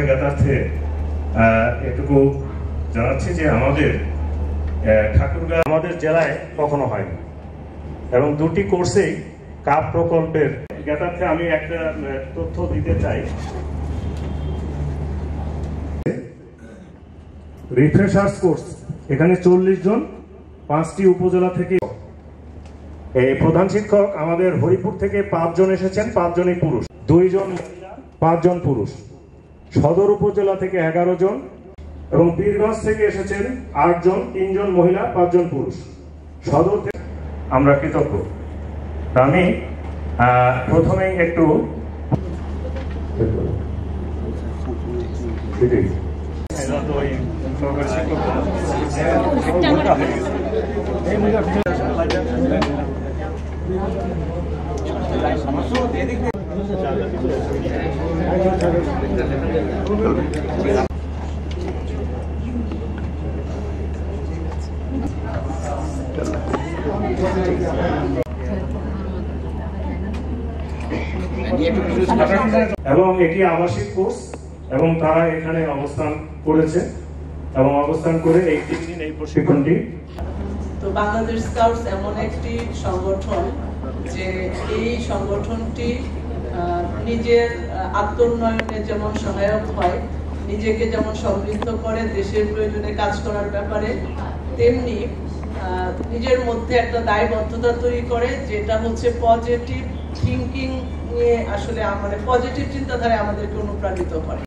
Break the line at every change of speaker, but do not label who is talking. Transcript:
জ্ঞাতার্থে এটুকু জানাচ্ছি যে আমাদের ঠাকুরগাঁও আমাদের জেলায় কখনো হয়নি এবং দুটি কোর্সেই কাপ প্রকল্পের জ্ঞাতার্থে আমি একটা তথ্য দিতে চাই। রিফ্রেশার্স কোর্স এখানে 40 জন 5টি উপজেলা থেকে। এই প্রধান শিক্ষক আমাদের হরিপুর থেকে 5 জন এসেছেন, 5 জনই পুরুষ, 2 জন মহিলা, 5 জন পুরুষ। সদর উপজেলা থেকে 11 জন এবং পীরগঞ্জ থেকে এসেছেন 8 জন, 3 জন মহিলা, 5 জন পুরুষ। সদর থেকে আমরা কৃতজ্ঞ। আমি প্রথমেই একটু এবং এটি আবাসিক কোর্স এবং তারা এখানে অবস্থান করেছে এবং অবস্থান করে এই 3 দিন এই প্রশিক্ষণটি।
তো বাংলাদেশ স্কাউটস এমন একটি সংগঠন যে এই সংগঠনটি নিজের আত্মোন্নয়নে যেমন সহায়ক হয়, নিজেকে যেমন সমৃদ্ধ করে দেশের প্রয়োজনে কাজ করার ব্যাপারে, তেমনি নিজের মধ্যে একটা দায়বদ্ধতা তৈরি করে, যেটা হচ্ছে পজিটিভ থিঙ্কিং নিয়ে আসলে আমাদের পজিটিভ চিন্তাধারায় আমাদেরকে অনুপ্রাণিত করে।